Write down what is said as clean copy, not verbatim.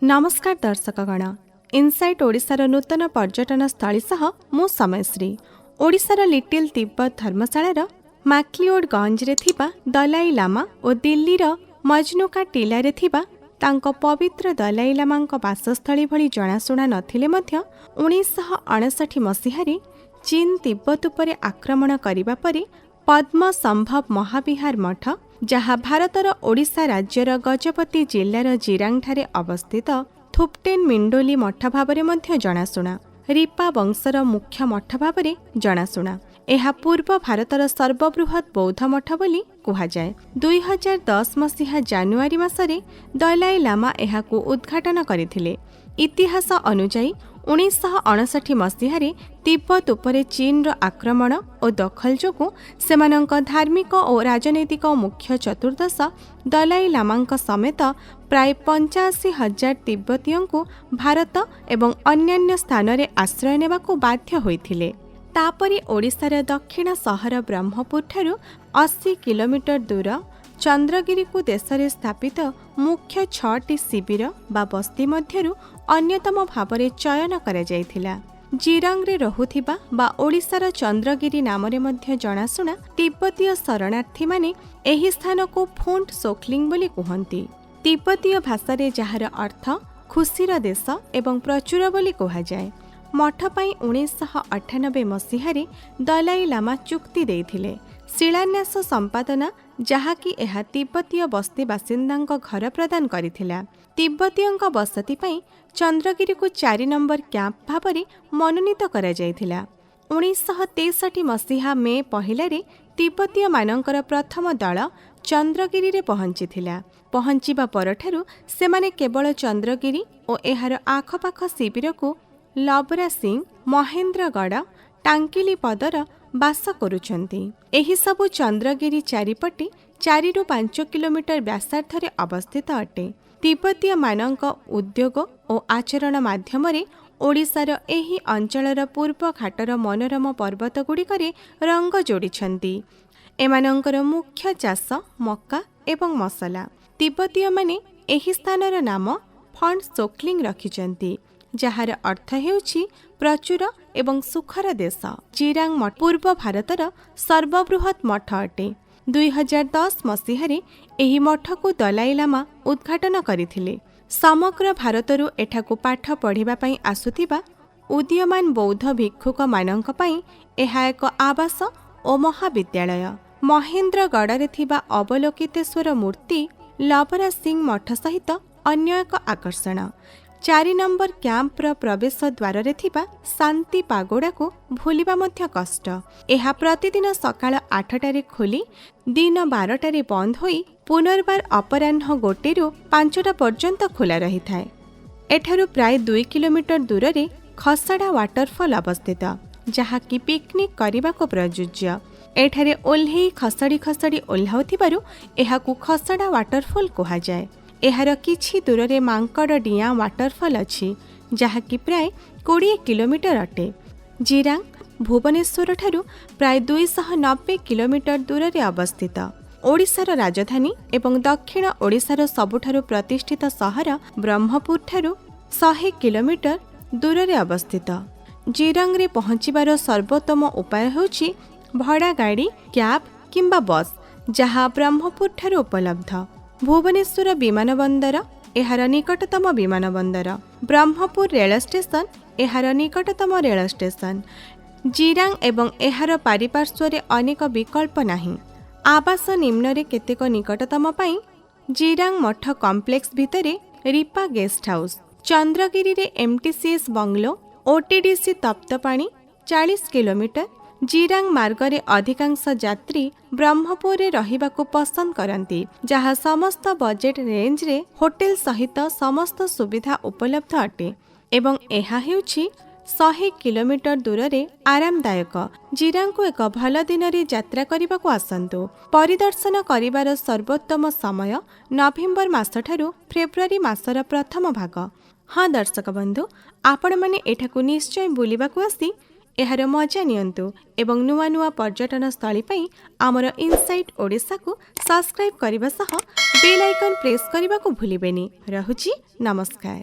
नमस्कार दर्शकगण, इनसाइट ओडिशार नूतन पर्यटन स्थली सह मु समयश्री। ओडिशार लिटिल तिब्बत धर्मशालार मैक्लिओडगंज थिबा दलाई लामा और दिल्लीर मजनुका टीलारे थिबा तांको पवित्र दलाई लामांको बासस्थली भली जनाशुना नथिले मध्य 1959 मसीहारे चीन तिब्बत उपरे आक्रमण करिबा परे पद्म संभव महाविहार मठ, जहाँ भारतर ओडिशा राज्यर गजपति जिल्लार जिरांगठारे अवस्थित थुप्टेन मिंडोली मठ भावरे मध्य जनाशुना, रिपा वंशर मुख्य मठ भावरे जनाशुना। एहा पूर्व भारतर सर्वबृहत बौद्ध मठ बोली कुहाजाए। 2010 मसीहा जानुआरी मासरे दलाई लामा एहाकु उद्घाटन करिथिले। इतिहास अनुजाई 1959 मसीहारे तिब्बत उपरे चीन आक्रमण और दखल जोगु सेमानंक धार्मिक और राजनैतिक मुख्य चतुर्दश दलाई लामांक समेत प्राय 85,000 तिब्बतीयों को भारत एवं अन्यान्य स्थान रे आश्रय नेबाकु बाध्य होइथिले। तापरि ओडिशार दक्षिण सहर ब्रह्मपुर ठारू 80 किलोमीटर दूर चंद्रगिरी को देशरे स्थापित मुख्य 6टी शिविर बा बस्ती मध्यरु अन्यतम भावरे चयन करा जायथिला। जिरंग रे रहुथिबा बा ओडिशार चंद्रगिरी नामरे मध्य जनाशुना तिब्बतीय शरणार्थी माने एही स्थान को फुंट सोखलिंग बोली कुहंती। तिब्बतीय भाषा रे जहार अर्थ खुशीर देश एवं प्रचुर बोली कुहाजाए। मठ पाई 1998 मसीहारे दलाई लामा चुक्ति देइथिले। शिलान्यास संपादना जहाँकि एहा तिब्बतीय बस्ती बासिंदांक घर प्रदान करिथिला। तिब्बतीयंक बसती पाई चंद्रगिरी को 4 नंबर कैंप भावरे मनोनीत करा जायथिला। 1963 मसीहा मे पहिलारे तिब्बतीय मानंकर प्रथम दल चंद्रगिरी रे पहुंचीथिला। पहुंचीबा परठारु सेमाने केवल चंद्रगिरी और एहार आखपाख शिविर को लबरा सिंह, महेंद्रगढ़, टांकिली पदर बास करुछंती। एही सबु चंद्रगिरी चारिपटे 4 ରୁ 5 किलोमीटर व्यासार्थरे अवस्थित अटे। तिब्बतीय मानक उद्योग और आचरण माध्यमरे ओडिशार एही अंचलर पूर्व घाटर मनोरम पर्वत गुड़िकरे रंग जोड़िछंती। एमानंकर मुख्य चाष मक्का एवं मसला। तिब्बतीय माने एही स्थानर नाम फंट सोखलिंग रखिछंती, जहार अर्थ हेउछि प्रचुर एवं सुखर देश। जिरांग मठ पूर्व भारतर सर्वबृहत मठ अटे। 2010 मसीहारे एही मठ को दलाई लामा उद्घाटन करिथिले। समग्र भारतरु एठाकु पाठ पढ़िबा पई आसुथिबा उदीयमान बौद्ध भिक्षुक मानंक पई एहा एक आवास और महाविद्यालय। महेंद्रगढ़ थिबा अवलोकितेश्वर मूर्ति लबरा सिंह मठ सहित अन्य एक आकर्षण। 4 नंबर कैंपर प्रवेश द्वार रे थिबा शांति पागोड़ा को भूलिबा मध्य कष्ट। एहा प्रतिदिन सकाळ 8टारे खोली दिन 12टारे बंद होई पुनर्बार अपराह्न 1 ରୁ 5ଟା पर्यंत खोला रही थाए। एठारु प्राय 2 किलोमीटर दूर रे खसड़ा वाटरफॉल अवस्थित, जहा कि पिकनिक करने को प्रयोज्य। एठारे ओल्हेई खसड़ी खसड़ी ओह्लाउथिबारु एहाकु खसड़ा वाटरफॉल कहा जाए। एहार किछि दूर रे मांकड़ डिया वाटरफॉल अछि, जहा कि प्राय 20 किलोमीटर अटे। जिरांग भुवनेश्वर ठारू प्राय 290 किलोमीटर दूर रे अवस्थित। ओडिशार राजधानी एवं दक्षिण ओडिशार सबुठारू प्रतिष्ठित सहर ब्रह्मपुर ठारू 100 किलोमीटर दूर रे अवस्थित। जिरांग रे पहुंचीबार सर्वोत्तम उपाय होछि भड़ा गाड़ी, कैब किंबा बस, जहा ब्रह्मपुर ठारू उपलब्ध। भुवनेश्वर विमानबंदर एहार निकटतम विमानबंदर। ब्रह्मपुर रेल स्टेशन एहार निकटतम रेल स्टेशन। जिरांग एवं एहार पारिपार्श्वरे अनेक विकल्प नाही। आवास निम्न केतेक निकटतम पाई जिरांग मठ कॉम्प्लेक्स भितरे रिपा गेस्ट हाउस, चंद्रगिरी रे एमटीसीएस बंगलो, ओटीडीसी तप्तपाणी 40 किलोमीटर। जिरांग मार्गरे अधिकांश यात्री ब्रह्मपुर रे रहिबाकु पसंद करती, जहाँ समस्त बजेट रेंज रे होटेल सहित समस्त सुविधा उपलब्ध अटे एवं एहा हेउछि 100 किलोमीटर दूर रे आरामदायक। जिरांग को एक भल दिन रे यात्रा करबाकु आसंतु। परिदर्शन करिबार सर्वोत्तम समय नवेम्बर मास ठारू फेब्रुआरी मासर प्रथम भाग। हाँ दर्शक बंधु, आपण माने एठाकु निश्चय बुलिबाकु आसी एहार मजा नियंतु एवं नुआ नुआ पर्यटन स्थली पई आमर इनसाइट ओडिशा को सब्सक्राइब करबा सह बेल आइकन प्रेस करबा को भूलिबेनी। रहुची नमस्कार।